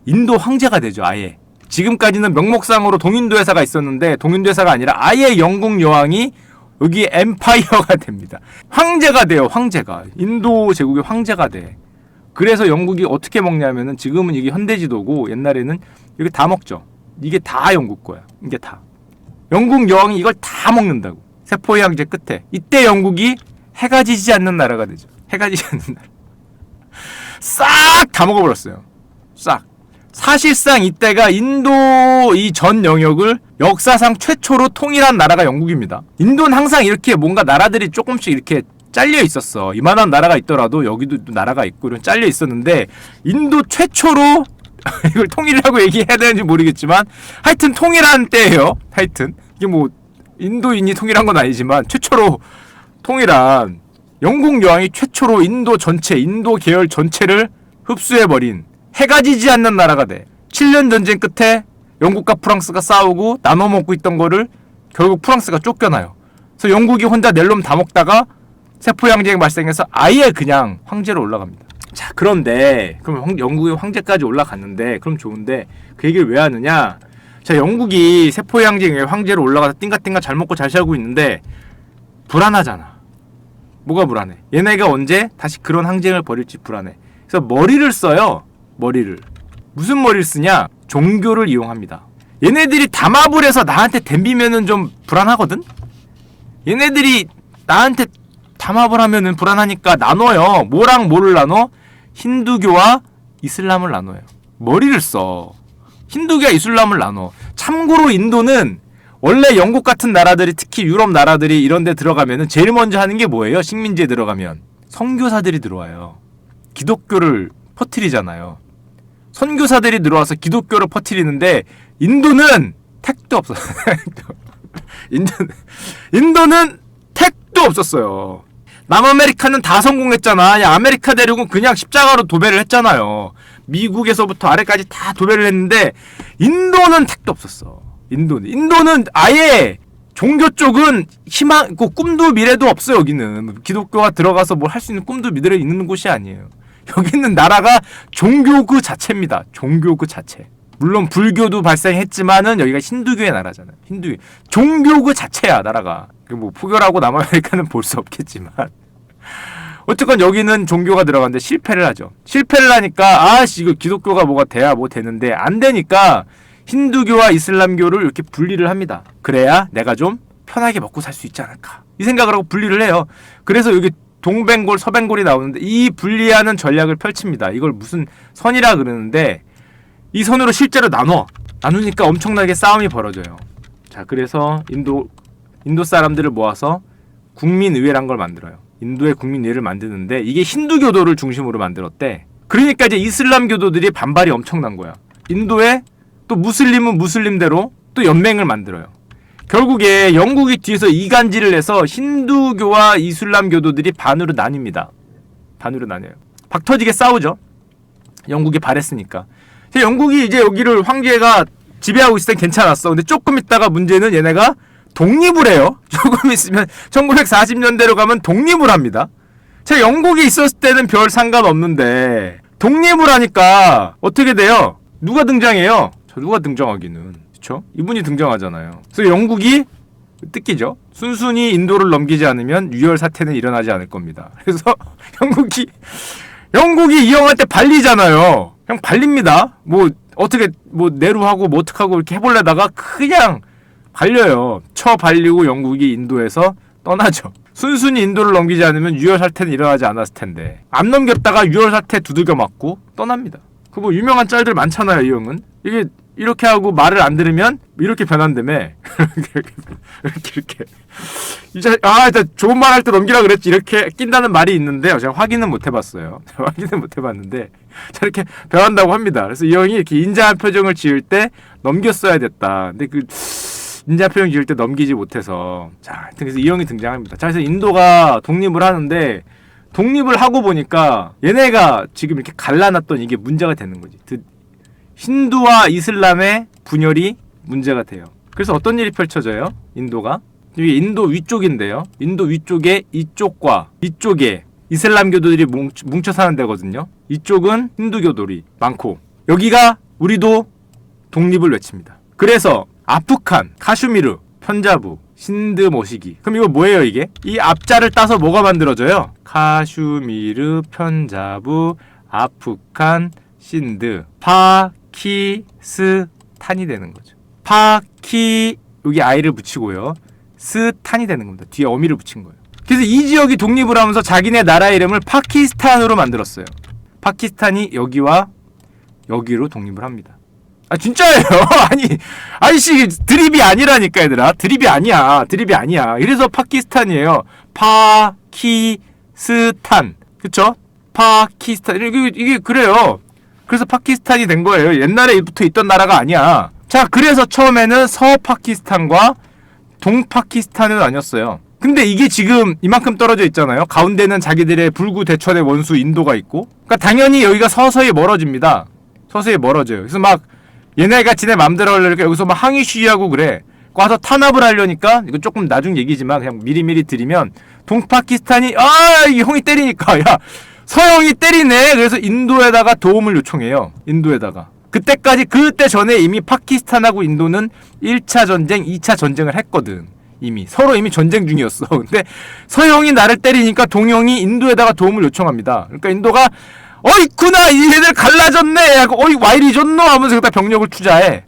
인도 황제가 되죠. 아예. 지금까지는 명목상으로 동인도 회사가 있었는데 동인도 회사가 아니라 아예 영국 여왕이 여기 엠파이어가 됩니다. 황제가 돼요. 황제가. 인도 제국의 황제가 돼. 그래서 영국이 어떻게 먹냐면은 지금은 이게 현대지도고 옛날에는 이렇게 다 먹죠. 이게 다 영국 거야. 이게 다. 영국 여왕이 이걸 다 먹는다고. 세포이 항쟁 끝에. 이때 영국이 해가 지지 않는 나라가 되죠. 해가 지지 않는 나라. 싹 다 먹어버렸어요. 싹. 사실상 이때가 인도 이 전 영역을 역사상 최초로 통일한 나라가 영국입니다. 인도는 항상 이렇게 뭔가 나라들이 조금씩 이렇게 잘려 있었어. 이만한 나라가 있더라도 여기도 나라가 있고 이런 잘려 있었는데 인도 최초로 이걸 통일이라고 얘기해야 되는지 모르겠지만 하여튼 통일한 때예요. 하여튼 이게 뭐 인도인이 통일한 건 아니지만 최초로 통일한 영국 여왕이 최초로 인도 전체, 인도 계열 전체를 흡수해버린 해가 지지 않는 나라가 돼. 7년 전쟁 끝에 영국과 프랑스가 싸우고 나눠 먹고 있던 거를 결국 프랑스가 쫓겨나요. 그래서 영국이 혼자 낼 놈 다 먹다가 세포이 항쟁이 발생해서 아예 그냥 황제로 올라갑니다. 자, 그런데 그럼 영국이 황제까지 올라갔는데 그럼 좋은데 그 얘기를 왜 하느냐? 자, 영국이 세포이 항쟁에 황제로 올라가서 띵가띵가 잘 먹고 잘 살고 있는데 불안하잖아. 뭐가 불안해? 얘네가 언제 다시 그런 항쟁을 벌일지 불안해. 그래서 머리를 써요. 머리를. 무슨 머리를 쓰냐? 종교를 이용합니다. 얘네들이 담합을 해서 나한테 덤비면은 좀 불안하거든? 얘네들이 나한테 담합을 하면은 불안하니까 나눠요. 뭐랑 뭐를 나눠? 힌두교와 이슬람을 나눠요. 머리를 써. 힌두교와 이슬람을 나눠. 참고로 인도는 원래 영국 같은 나라들이 특히 유럽 나라들이 이런 데 들어가면은 제일 먼저 하는 게 뭐예요? 식민지에 들어가면 선교사들이 들어와요. 기독교를 퍼뜨리잖아요. 선교사들이 들어와서 기독교를 퍼뜨리는데 인도는 택도 없어. 인도는 택도 없었어요. 남아메리카는 다 성공했잖아. 야, 아메리카 대륙은 그냥 십자가로 도배를 했잖아요. 미국에서부터 아래까지 다 도배를 했는데 인도는 택도 없었어. 인도는 아예 종교 쪽은 희망, 꿈도 미래도 없어요. 여기는 기독교가 들어가서 뭘 할 수 있는 꿈도 미래도 있는 곳이 아니에요. 여기는 나라가 종교 그 자체입니다. 종교 그 자체. 물론 불교도 발생했지만은 여기가 힌두교의 나라잖아요. 힌두교. 종교 그 자체야, 나라가. 뭐 포교라고 남아메리카는 볼 수 없겠지만. 어쨌건 여기는 종교가 들어갔는데 실패를 하죠. 실패를 하니까 이거 기독교가 뭐가 돼야 뭐 되는데 안 되니까 힌두교와 이슬람교를 이렇게 분리를 합니다. 그래야 내가 좀 편하게 먹고 살 수 있지 않을까. 이 생각을 하고 분리를 해요. 그래서 여기 동벵골, 서벵골이 나오는데 이 분리하는 전략을 펼칩니다. 이걸 무슨 선이라 그러는데 이 선으로 실제로 나누니까 엄청나게 싸움이 벌어져요. 자, 그래서 인도 사람들을 모아서 국민의회란 걸 만들어요. 인도의 국민의회를 만드는데 이게 힌두교도를 중심으로 만들었대. 그러니까 이제 이슬람 교도들이 반발이 엄청난 거야. 인도에 또 무슬림은 무슬림대로 또 연맹을 만들어요. 결국에 영국이 뒤에서 이간질을 해서 힌두교와 이슬람 교도들이 반으로 나뉩니다. 반으로 나뉘어요. 박터지게 싸우죠. 영국이 바랬으니까. 영국이 이제 여기를 황제가 지배하고 있을 땐 괜찮았어. 근데 조금 있다가 문제는 얘네가 독립을 해요. 조금 있으면 1940년대로 가면 독립을 합니다. 제가 영국이 있었을 때는 별 상관없는데 독립을 하니까 어떻게 돼요? 누가 등장해요? 저 누가 등장하기는. 그쵸? 이분이 등장하잖아요. 그래서 영국이 뜯기죠. 순순히 인도를 넘기지 않으면 유혈 사태는 일어나지 않을 겁니다. 그래서 영국이 이 형한테 발리잖아요. 그냥 발립니다. 뭐 어떻게 뭐 내루하고 뭐 어떡하고 이렇게 해보려다가 그냥 발려요. 발리고 영국이 인도에서 떠나죠. 순순히 인도를 넘기지 않으면 유혈 사태는 일어나지 않았을 텐데 안 넘겼다가 유혈 사태 두들겨 맞고 떠납니다. 그 뭐 유명한 짤들 많잖아요. 이 형은 이게 이렇게 하고 말을 안 들으면 이렇게 변한다며. 이렇게 이제 일단 좋은 말 할 때 넘기라 그랬지 이렇게 낀다는 말이 있는데요. 제가 확인은 못 해봤어요. 확인은 못 해봤는데 저렇게 변한다고 합니다. 그래서 이 형이 이렇게 인자한 표정을 지을 때 넘겼어야 됐다. 근데 그 인자한 표정 지을 때 넘기지 못해서 자, 하여튼 그래서 이 형이 등장합니다. 자, 그래서 인도가 독립을 하는데 독립을 하고 보니까 얘네가 지금 이렇게 갈라놨던 이게 문제가 되는 거지. 힌두와 이슬람의 분열이 문제가 돼요. 그래서 어떤 일이 펼쳐져요? 인도가 여기 인도 위쪽인데요. 인도 위쪽에 이쪽과 이쪽에 이슬람교도들이 뭉쳐 사는 데거든요. 이쪽은 힌두교도들이 많고 여기가 우리도 독립을 외칩니다. 그래서 아프칸, 카슈미르, 편자부, 신드 모시기. 그럼 이거 뭐예요 이게? 이 앞자를 따서 뭐가 만들어져요? 카슈미르, 편자부, 아프칸, 신드, 파키스탄이 되는 거죠. 파키 여기 아이를 붙이고요. 스탄이 되는 겁니다. 뒤에 어미를 붙인 거예요. 그래서 이 지역이 독립을 하면서 자기네 나라 이름을 파키스탄으로 만들었어요. 파키스탄이 여기와 여기로 독립을 합니다. 아 진짜예요. 아니씨 드립이 아니라니까 얘들아. 드립이 아니야. 이래서 파키스탄이에요. 파키스탄. 그쵸? 파키스탄. 이게 그래요. 그래서 파키스탄이 된 거예요. 옛날에부터 있던 나라가 아니야. 자, 그래서 처음에는 서파키스탄과 동파키스탄은 아니었어요. 근데 이게 지금 이만큼 떨어져 있잖아요. 가운데는 자기들의 불구 대천의 원수 인도가 있고. 그러니까 당연히 여기가 서서히 멀어집니다. 서서히 멀어져요. 그래서 막 얘네가 지네 맘대로 하려니까 여기서 막 항의 시위하고 그래. 와서 탄압을 하려니까 이거 조금 나중 얘기지만 그냥 미리미리 드리면 동파키스탄이 이 형이 때리니까 야 서형이 때리네. 그래서 인도에다가 도움을 요청해요. 인도에다가. 그때 전에 이미 파키스탄하고 인도는 1차 전쟁, 2차 전쟁을 했거든. 서로 이미 전쟁 중이었어. 근데 서형이 나를 때리니까 동형이 인도에다가 도움을 요청합니다. 그러니까 인도가 있구나 이 애들 갈라졌네 하고 와 이리 줬노 하면서 여기다 병력을 투자해.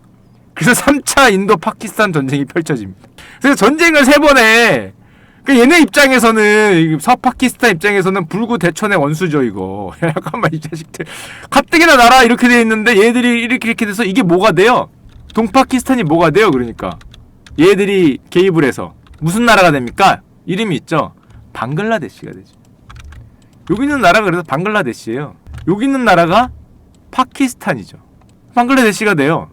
그래서 3차 인도 파키스탄 전쟁이 펼쳐집니다. 그래서 전쟁을 3번 해. 그러니까 얘네 입장에서는 서파키스탄 입장에서는 불구 대천의 원수죠 이거. 잠깐만 이 자식들 가뜩이나 나라 이렇게 돼 있는데 얘들이 이렇게 돼서 이게 뭐가 돼요? 동파키스탄이 뭐가 돼요? 그러니까 얘들이 개입을 해서 무슨 나라가 됩니까? 이름이 있죠. 방글라데시가 되죠. 여기 있는 나라가 그래서 방글라데시예요. 여기 있는 나라가 파키스탄이죠. 방글라데시가 돼요.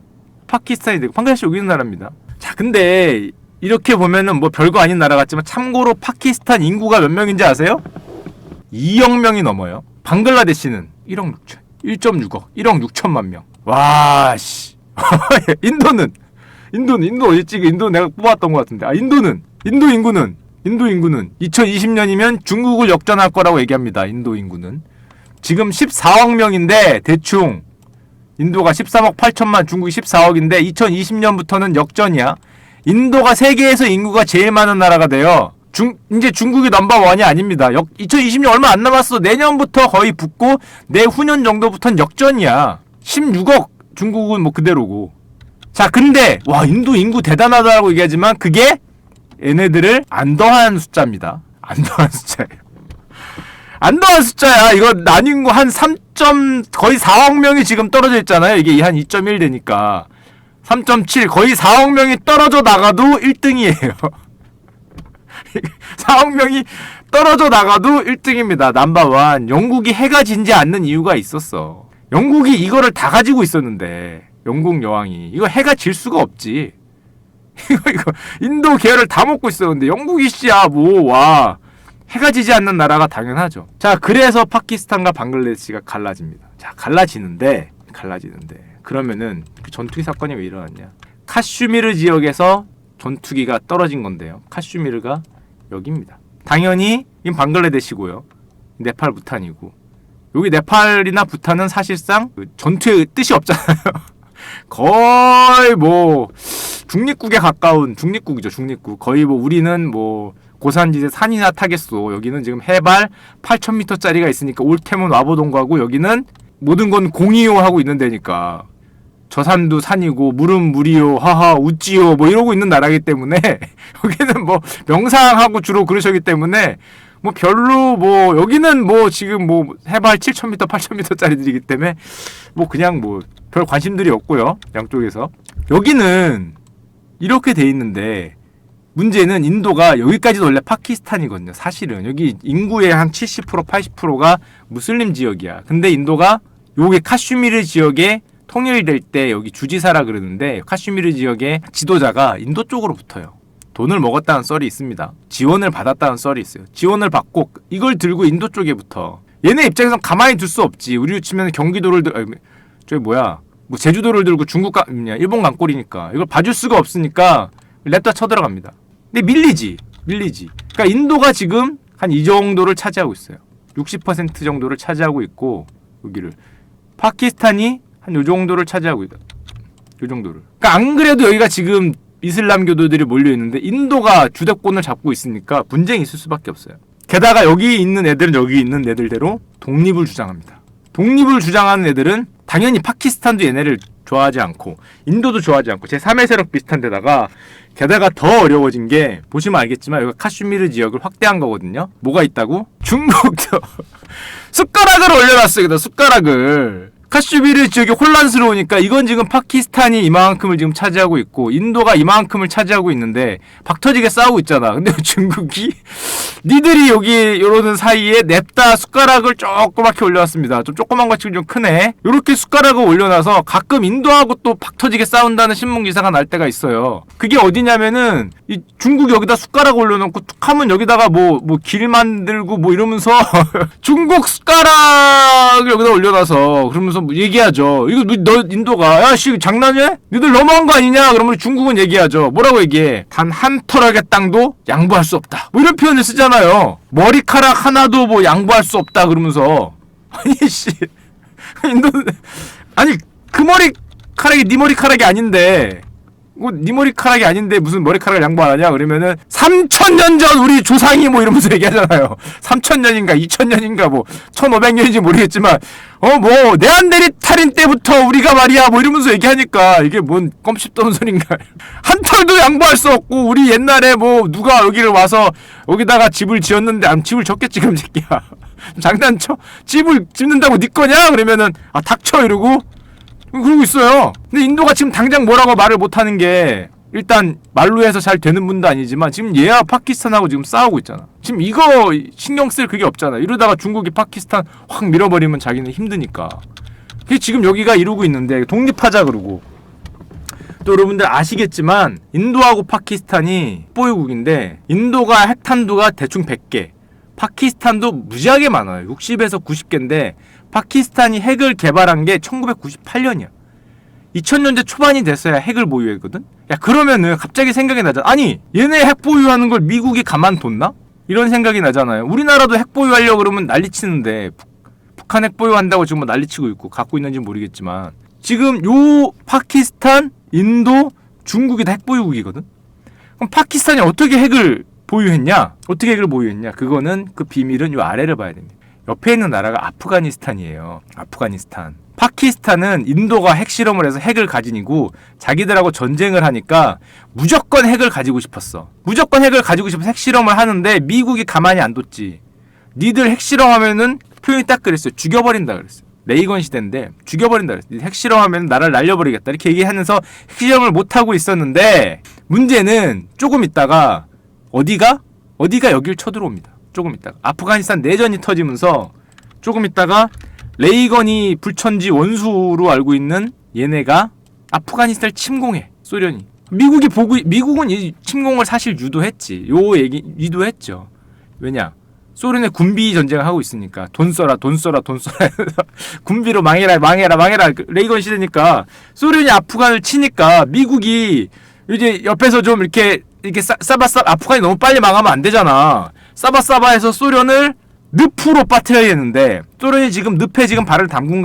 파키스탄이 되고 방글라데시 여기 있는 나라입니다. 자, 근데 이렇게 보면은 뭐 별거 아닌 나라 같지만 참고로 파키스탄 인구가 몇 명인지 아세요? 2억 명이 넘어요. 방글라데시는 1억 6천, 1.6억, 1억 6천만 명. 와, 씨. 인도는 어딨지? 인도 내가 뽑았던 것 같은데. 인도 인구는 2020년이면 중국을 역전할 거라고 얘기합니다. 인도 인구는. 지금 14억 명인데 대충 인도가 13억 8천만, 중국이 14억인데 2020년부터는 역전이야. 인도가 세계에서 인구가 제일 많은 나라가 돼요. 이제 중국이 넘버원이 아닙니다. 2020년 얼마 안 남았어. 내년부터 거의 붙고 내후년 정도부터는 역전이야. 16억 중국은 뭐 그대로고. 자, 근데 인도 인구 대단하다고 얘기하지만 그게 얘네들을 안 더한 숫자입니다. 안 더한 숫자예요. 안 더한 숫자야. 이거 나뉜 거 한 거의 4억 명이 지금 떨어져 있잖아요. 이게 한 2.1 되니까 3.7 거의 4억 명이 떨어져 나가도 1등이에요. 4억 명이 떨어져 나가도 1등입니다. 넘버원. 영국이 해가 지지 않는 이유가 있었어. 영국이 이거를 다 가지고 있었는데, 영국 여왕이 이거 해가 질 수가 없지. 이거 인도 계열을 다 먹고 있었는데 영국이 씨야 뭐 와. 해가 지지 않는 나라가 당연하죠. 자, 그래서 파키스탄과 방글라데시가 갈라집니다. 자, 갈라지는데 그러면은 그 전투기 사건이 왜 일어났냐? 카슈미르 지역에서 전투기가 떨어진 건데요. 카슈미르가 여기입니다. 당연히 이 방글라데시고요. 네팔, 부탄이고. 여기 네팔이나 부탄은 사실상 그 전투의 뜻이 없잖아요. 거의 뭐 중립국에 가까운 중립국이죠. 중립국. 거의 뭐 우리는 뭐 고산지대 산이나 타겠소. 여기는 지금 해발 8,000m짜리가 있으니까 올 테면 와보던 거하고, 여기는 모든 건 공이요 하고 있는 데니까 저 산도 산이고 물은 물이요 하하 웃지요 뭐 이러고 있는 나라이기 때문에 여기는 뭐 명상하고 주로 그러셨기 때문에 뭐 별로 뭐 여기는 뭐 지금 뭐 해발 7,000m 8,000m짜리들이기 때문에 뭐 그냥 뭐 별 관심들이 없고요. 양쪽에서. 여기는 이렇게 돼 있는데 문제는 인도가 여기까지도 원래 파키스탄이거든요. 사실은 여기 인구의 한 70% 80%가 무슬림 지역이야. 근데 인도가 요게 카슈미르 지역에 통일될 때 여기 주지사라 그러는데, 카슈미르 지역의 지도자가 인도 쪽으로 붙어요. 돈을 먹었다는 썰이 있습니다. 지원을 받았다는 썰이 있어요. 지원을 받고 이걸 들고 인도 쪽에 붙어. 얘네 입장에선 가만히 둘 수 없지. 우리로 치면 경기도를 저기 뭐야 뭐 제주도를 들고 일본 강골이니까 이걸 봐줄 수가 없으니까 랩다 쳐들어갑니다. 근데 밀리지. 그러니까 인도가 지금 한 이 정도를 차지하고 있어요. 60% 정도를 차지하고 있고, 여기를 파키스탄이 한 요 정도를 차지하고 있다. 요 정도를. 그러니까 안 그래도 여기가 지금 이슬람교도들이 몰려 있는데 인도가 주도권을 잡고 있으니까 분쟁이 있을 수밖에 없어요. 게다가 여기 있는 애들은 여기 있는 애들대로 독립을 주장합니다. 독립을 주장하는 애들은 당연히 파키스탄도 얘네를 좋아하지 않고 인도도 좋아하지 않고 제3의 세력 비슷한 데다가, 게다가 더 어려워진 게 보시면 알겠지만 여기가 카슈미르 지역을 확대한 거거든요. 뭐가 있다고? 중국도 숟가락을 올려놨어요. 숟가락을. 카슈미르 지역이 혼란스러우니까 이건 지금 파키스탄이 이만큼을 지금 차지하고 있고 인도가 이만큼을 차지하고 있는데 박터지게 싸우고 있잖아. 근데 중국이 니들이 여기 이러는 사이에 냅다 숟가락을 조그맣게 올려놨습니다. 좀 조그만 거 치고 좀 크네. 이렇게 숟가락을 올려놔서 가끔 인도하고 또 박터지게 싸운다는 신문 기사가 날 때가 있어요. 그게 어디냐면은 이 중국 여기다 숟가락 올려놓고 툭하면 여기다가 뭐 길 만들고 뭐 이러면서 중국 숟가락을 여기다 올려놔서 그러면서 뭐 얘기하죠. 이거 너 인도가 야씨 장난해? 니들 너무한 거 아니냐? 그러면 중국은 얘기하죠. 뭐라고 얘기해? 단 한 털락의 땅도 양보할 수 없다. 뭐 이런 표현을 쓰잖아요. 머리카락 하나도 뭐 양보할 수 없다 그러면서. 아니 씨 인도 아니 그 머리카락이 네 머리카락이 아닌데 네 머리카락이 아닌데 무슨 머리카락을 양보 안 하냐? 그러면은 3,000년 전 우리 조상이 뭐 이러면서 얘기하잖아요. 3,000년인가 2,000년인가 뭐 1,500년인지 모르겠지만 뭐 네안데르탈인 때부터 우리가 말이야 뭐 이러면서 얘기하니까 이게 뭔 껌씹던 소린가. 한 털도 양보할 수 없고 우리 옛날에 뭐 누가 여기를 와서 여기다가 집을 지었는데 집을 졌겠지 그럼 새끼야. 장난쳐? 집을 짓는다고 네 거냐? 그러면은 닥쳐 이러고 그러고 있어요. 근데 인도가 지금 당장 뭐라고 말을 못하는 게, 일단 말로 해서 잘 되는 분도 아니지만 지금 얘와 파키스탄하고 지금 싸우고 있잖아. 지금 이거 신경 쓸 그게 없잖아. 이러다가 중국이 파키스탄 확 밀어버리면 자기는 힘드니까. 그게 지금 여기가 이러고 있는데 독립하자 그러고. 또 여러분들 아시겠지만 인도하고 파키스탄이 뽀유국인데 인도가 핵탄두가 대충 100개, 파키스탄도 무지하게 많아요. 60에서 90개인데 파키스탄이 핵을 개발한 게 1998년이야. 2000년대 초반이 됐어야 핵을 보유했거든? 야, 그러면은 갑자기 생각이 나잖아. 아니, 얘네 핵 보유하는 걸 미국이 가만뒀나? 이런 생각이 나잖아요. 우리나라도 핵 보유하려고 그러면 난리치는데, 북한 핵 보유한다고 지금 뭐 난리치고 있고, 갖고 있는지 모르겠지만, 지금 요 파키스탄, 인도, 중국이 다 핵 보유국이거든? 그럼 파키스탄이 어떻게 핵을 보유했냐? 어떻게 핵을 보유했냐? 그거는 그 비밀은 요 아래를 봐야 됩니다. 옆에 있는 나라가 아프가니스탄이에요. 아프가니스탄. 파키스탄은 인도가 핵실험을 해서 핵을 가지고 자기들하고 전쟁을 하니까 무조건 핵을 가지고 싶었어. 무조건 핵을 가지고 싶어서 핵실험을 하는데 미국이 가만히 안 뒀지. 니들 핵실험하면은 표현이 딱 그랬어요. 죽여버린다 그랬어요. 레이건 시대인데 죽여버린다 그랬어요. 핵실험하면 나라를 날려버리겠다. 이렇게 얘기하면서 핵실험을 못하고 있었는데 문제는 조금 있다가 어디가 여길 쳐들어옵니다. 조금 있다가 아프가니스탄 내전이 터지면서 조금 있다가 레이건이 불천지 원수로 알고 있는 얘네가 아프가니스탄을 침공해. 소련이. 미국은 이 침공을 사실 유도했지. 요 얘기 유도했죠. 왜냐? 소련의 군비 전쟁을 하고 있으니까 돈 써라 해서 군비로 망해라 레이건 시대니까 소련이 아프간을 치니까 미국이 이제 옆에서 좀 이렇게 싸바싸바 아프간이 너무 빨리 망하면 안 되잖아. 싸바싸바해서 소련을 늪으로 빠뜨려야 되는데 소련이 지금 늪에 지금 발을 담근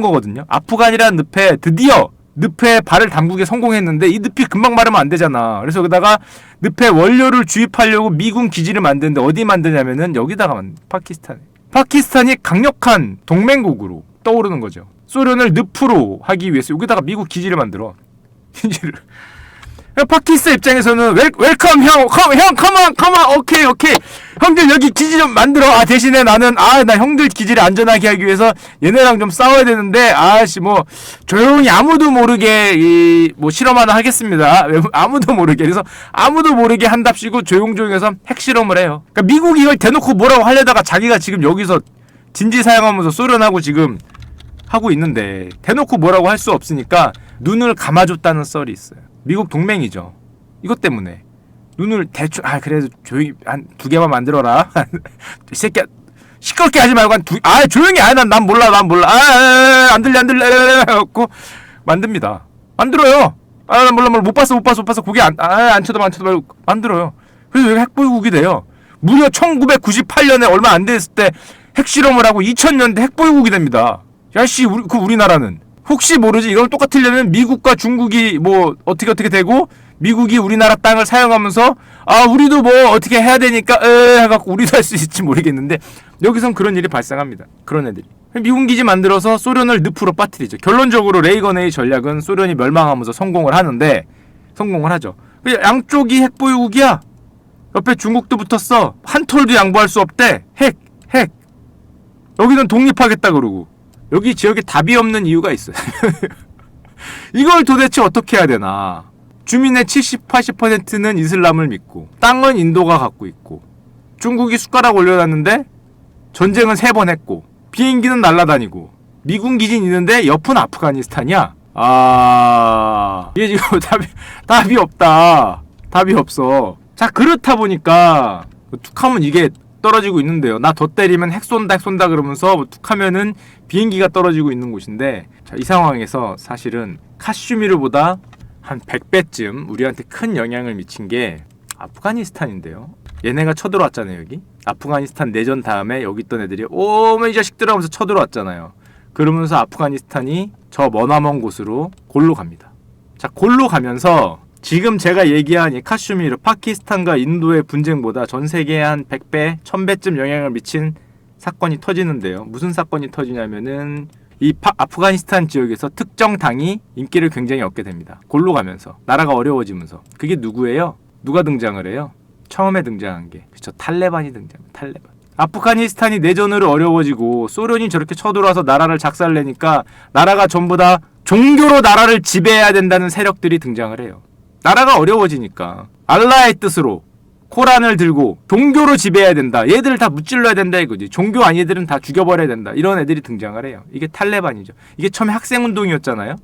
거거든요. 아프간이라는 늪에 드디어 늪에 발을 담그게 성공했는데 이 늪이 금방 마르면 안 되잖아. 그래서 여기다가 늪에 원료를 주입하려고 미군 기지를 만드는데 어디 만드냐면은 여기다가 파키스탄이 강력한 동맹국으로 떠오르는 거죠. 소련을 늪으로 하기 위해서 여기다가 미국 기지를 만들어. 파키스탄 입장에서는 웰컴 형 컴온 오케이 형들 여기 기지 좀 만들어. 대신에 나는 나 형들 기지를 안전하게 하기 위해서 얘네랑 좀 싸워야 되는데 뭐 조용히 아무도 모르게 뭐 실험 하나 하겠습니다. 아무도 모르게. 그래서 아무도 모르게 한답시고 조용조용해서 핵실험을 해요. 그러니까 미국이 이걸 대놓고 뭐라고 하려다가 자기가 지금 여기서 진지 사용하면서 소련하고 지금 하고 있는데 대놓고 뭐라고 할 수 없으니까 눈을 감아줬다는 썰이 있어요. 미국 동맹이죠. 이것 때문에 눈을 대충 그래도 조용히 한 2개만 만들어라. 이 새끼야 시끄럽게 하지 말고 조용히 난 몰라 안 들려 해갖고 만듭니다. 만들어요. 난 몰라 못 봤어 고개 안 쳐다봐 말고 만들어요. 그래서 여기 핵보유국이 돼요. 무려 1998년에 얼마 안 됐을 때 핵실험을 하고 2000년대 핵보유국이 됩니다. 야씨 우리나라는 혹시 모르지 이걸 똑같으려면 미국과 중국이 뭐 어떻게 되고 미국이 우리나라 땅을 사용하면서 우리도 뭐 어떻게 해야 되니까 해갖고 우리도 할 수 있을지 모르겠는데 여기선 그런 일이 발생합니다. 그런 애들이 미군 기지 만들어서 소련을 늪으로 빠뜨리죠. 결론적으로 레이건의 전략은 소련이 멸망하면서 성공을 하죠. 양쪽이 핵보유국이야. 옆에 중국도 붙었어. 한 톨도 양보할 수 없대. 핵 여기는 독립하겠다 그러고 여기 지역에 답이 없는 이유가 있어요. 이걸 도대체 어떻게 해야 되나. 주민의 70-80%는 이슬람을 믿고 땅은 인도가 갖고 있고 중국이 숟가락 올려놨는데 전쟁은 3번 했고 비행기는 날아다니고 미군 기지는 있는데 옆은 아프가니스탄이야. 이게 지금 답이 없다. 답이 없어. 자, 그렇다 보니까 툭하면 이게 떨어지고 있는데요. 나 더 때리면 핵 쏜다 그러면서 툭하면은 비행기가 떨어지고 있는 곳인데, 자, 이 상황에서 사실은 카슈미르보다 한 100배쯤 우리한테 큰 영향을 미친 게 아프가니스탄인데요. 얘네가 쳐들어왔잖아요. 여기 아프가니스탄 내전 다음에 여기 있던 애들이 오메 이 자식들 하면서 쳐들어왔잖아요. 그러면서 아프가니스탄이 저 머나먼 곳으로 골로 갑니다. 자, 골로 가면서 지금 제가 얘기한 이 카슈미르, 파키스탄과 인도의 분쟁보다 전 세계에 한 100배, 1000배쯤 영향을 미친 사건이 터지는데요. 무슨 사건이 터지냐면은 이 아프가니스탄 지역에서 특정 당이 인기를 굉장히 얻게 됩니다. 골로 가면서 나라가 어려워지면서. 그게 누구예요? 누가 등장을 해요? 처음에 등장한 게 그쵸, 탈레반이 등장합니다. 탈레반. 아프가니스탄이 내전으로 어려워지고 소련이 저렇게 쳐들어와서 나라를 작살내니까 나라가 전부 다 종교로 나라를 지배해야 된다는 세력들이 등장을 해요. 나라가 어려워지니까 알라의 뜻으로 코란을 들고 종교로 지배해야 된다. 얘들을 다 무찔러야 된다 이거지. 종교 아닌 애들은 다 죽여버려야 된다. 이런 애들이 등장을 해요. 이게 탈레반이죠. 이게 처음에 학생운동이었잖아요.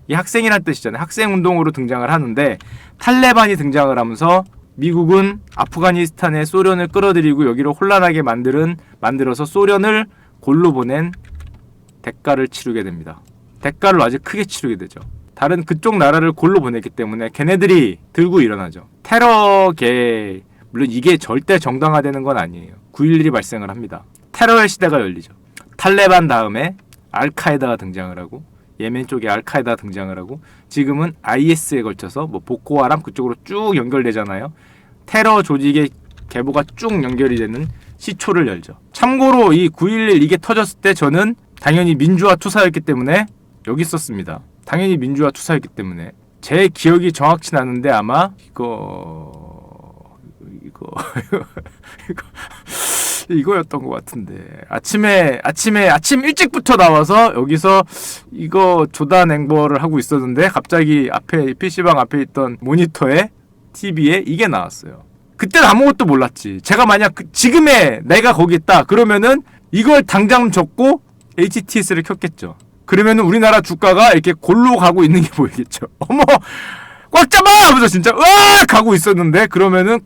이 학생이란 뜻이잖아요. 학생운동으로 등장을 하는데 탈레반이 등장을 하면서 미국은 아프가니스탄에 소련을 끌어들이고 여기로 혼란하게 만들어서 소련을 골로 보낸 대가를 치르게 됩니다. 대가를 아주 크게 치르게 되죠. 다른 그쪽 나라를 골로 보냈기 때문에 걔네들이 들고 일어나죠. 테러계, 물론 이게 절대 정당화되는 건 아니에요. 9.11이 발생을 합니다. 테러의 시대가 열리죠. 탈레반 다음에 알카에다가 등장을 하고 예멘 쪽에 알카에다가 등장을 하고 지금은 IS에 걸쳐서 뭐 보코하람 그쪽으로 쭉 연결되잖아요. 테러 조직의 계보가 쭉 연결이 되는 시초를 열죠. 참고로 이 9.11 이게 터졌을 때 저는 당연히 민주화 투사였기 때문에 여기 있었습니다. 당연히 민주화 투사였기 때문에 제 기억이 정확치 않은데 아마 이거였던 것 같은데 아침 일찍부터 나와서 여기서 이거 조단 행보를 하고 있었는데 갑자기 앞에 PC방 앞에 있던 모니터에 TV에 이게 나왔어요. 그때는 아무것도 몰랐지. 제가 만약 지금의 내가 거기 있다 그러면은 이걸 당장 접고 HTS를 켰겠죠. 그러면은 우리나라 주가가 이렇게 골로 가고 있는 게 보이겠죠. 어머 꽉 잡아 하면서 진짜 으악 가고 있었는데 그러면은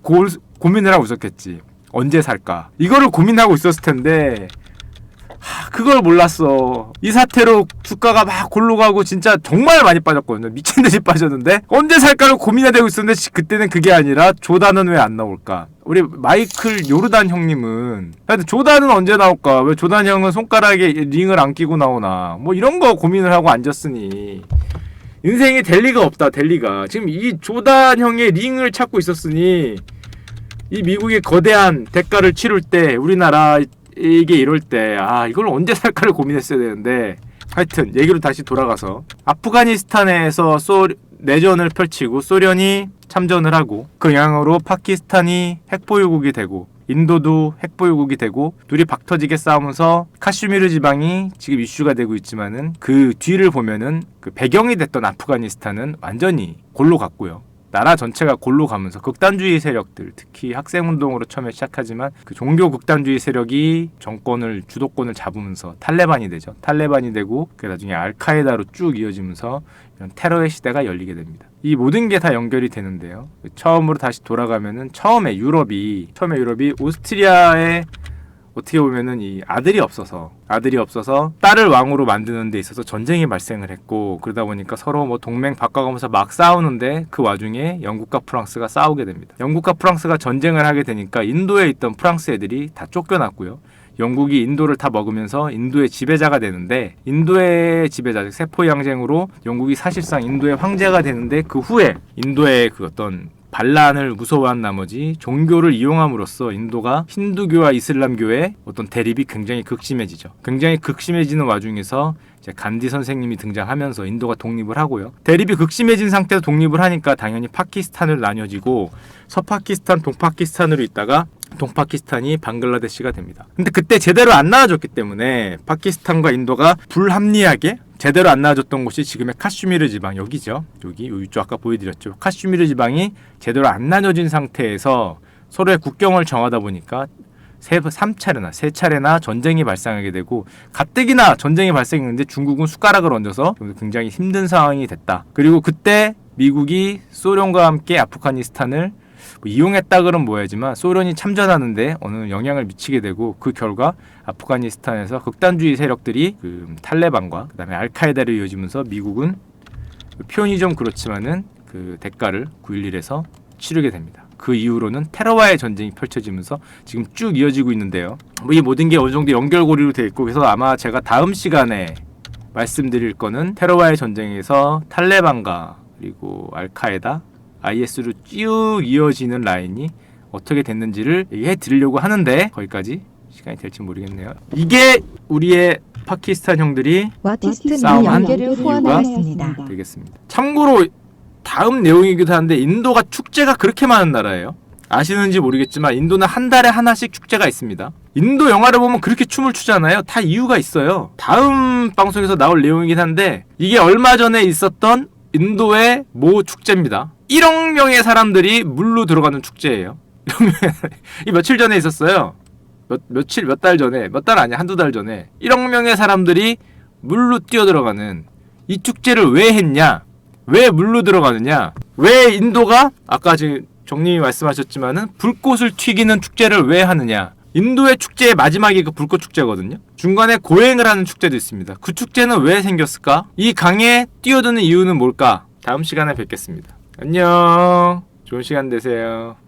고민을 하고 있었겠지. 언제 살까 이거를 고민하고 있었을 텐데 그걸 몰랐어. 이 사태로 주가가 막 골로 가고 진짜 정말 많이 빠졌거든요. 미친듯이 빠졌는데 언제 살까를 고민하고 있었는데 그때는 그게 아니라 조단은 왜 안 나올까. 우리 마이클 요르단 형님은 조단은 언제 나올까, 왜 조단 형은 손가락에 링을 안 끼고 나오나, 뭐 이런 거 고민을 하고 앉았으니 인생에 될 리가 없다. 될 리가. 지금 이 조단 형의 링을 찾고 있었으니 이 미국의 거대한 대가를 치를 때 우리나라 이게 이럴 때 이걸 언제 살까를 고민했어야 되는데, 하여튼 얘기로 다시 돌아가서 아프가니스탄에서 내전을 펼치고 소련이 참전을 하고 그 영향으로 파키스탄이 핵보유국이 되고 인도도 핵보유국이 되고 둘이 박터지게 싸우면서 카슈미르 지방이 지금 이슈가 되고 있지만은 그 뒤를 보면은 그 배경이 됐던 아프가니스탄은 완전히 골로 갔고요. 나라 전체가 골로 가면서 극단주의 세력들, 특히 학생운동으로 처음에 시작하지만 그 종교 극단주의 세력이 주도권을 잡으면서 탈레반이 되죠. 탈레반이 되고 그 나중에 알카에다로 쭉 이어지면서 이런 테러의 시대가 열리게 됩니다. 이 모든 게 다 연결이 되는데요. 처음으로 다시 돌아가면은 처음에 유럽이 오스트리아의 어떻게 보면은 이 아들이 없어서 딸을 왕으로 만드는 데 있어서 전쟁이 발생을 했고, 그러다 보니까 서로 뭐 동맹 바꿔가면서 막 싸우는데 그 와중에 영국과 프랑스가 싸우게 됩니다. 영국과 프랑스가 전쟁을 하게 되니까 인도에 있던 프랑스 애들이 다 쫓겨났고요. 영국이 인도를 다 먹으면서 인도의 지배자가 되는데, 인도의 지배자, 세포 양쟁으로 영국이 사실상 인도의 황제가 되는데, 그 후에 인도의 그 어떤 반란을 무서워한 나머지 종교를 이용함으로써 인도가 힌두교와 이슬람교의 어떤 대립이 굉장히 극심해지죠. 굉장히 극심해지는 와중에서 이제 간디 선생님이 등장하면서 인도가 독립을 하고요. 대립이 극심해진 상태에서 독립을 하니까 당연히 파키스탄을 나뉘어지고 서파키스탄, 동파키스탄으로 있다가 동파키스탄이 방글라데시가 됩니다. 근데 그때 제대로 안 나눠졌기 때문에 파키스탄과 인도가 불합리하게 제대로 안 나눠졌던 곳이 지금의 카슈미르 지방, 여기죠. 여기 이쪽 아까 보여드렸죠. 카슈미르 지방이 제대로 안 나눠진 상태에서 서로의 국경을 정하다 보니까 세 차례나 전쟁이 발생하게 되고, 가뜩이나 전쟁이 발생했는데 중국은 숟가락을 얹어서 굉장히 힘든 상황이 됐다. 그리고 그때 미국이 소련과 함께 아프가니스탄을 이용했다 그러면 뭐야지만 소련이 참전하는데 어느 영향을 미치게 되고, 그 결과 아프가니스탄에서 극단주의 세력들이 그 탈레반과 그다음에 알카에다를 이어지면서 미국은 표현이 좀 그렇지만은 그 대가를 9.11에서 치르게 됩니다. 그 이후로는 테러와의 전쟁이 펼쳐지면서 지금 쭉 이어지고 있는데요. 이 모든 게 어느 정도 연결고리로 되어 있고, 그래서 아마 제가 다음 시간에 말씀드릴 거는 테러와의 전쟁에서 탈레반과 그리고 알카에다, IS로 쭉 이어지는 라인이 어떻게 됐는지를 얘기해 드리려고 하는데 거기까지 시간이 될지 모르겠네요. 이게 우리의 파키스탄 형들이 싸움한 이유가 되겠습니다. 참고로 다음 내용이기도 한데, 인도가 축제가 그렇게 많은 나라예요. 아시는지 모르겠지만 인도는 한 달에 하나씩 축제가 있습니다. 인도 영화를 보면 그렇게 춤을 추잖아요. 다 이유가 있어요. 다음 방송에서 나올 내용이긴 한데, 이게 얼마 전에 있었던 인도의 모 축제입니다. 1억 명의 사람들이 물로 들어가는 축제예요. 이 며칠 전에 있었어요. 몇 달 전에, 몇 달 아니야, 한두 달 전에 1억 명의 사람들이 물로 뛰어들어가는 이 축제를 왜 했냐? 왜 물로 들어가느냐? 왜 인도가 아까 지금 정님이 말씀하셨지만은 불꽃을 튀기는 축제를 왜 하느냐? 인도의 축제의 마지막이 그 불꽃 축제거든요. 중간에 고행을 하는 축제도 있습니다. 그 축제는 왜 생겼을까? 이 강에 뛰어드는 이유는 뭘까? 다음 시간에 뵙겠습니다. 안녕. 좋은 시간 되세요.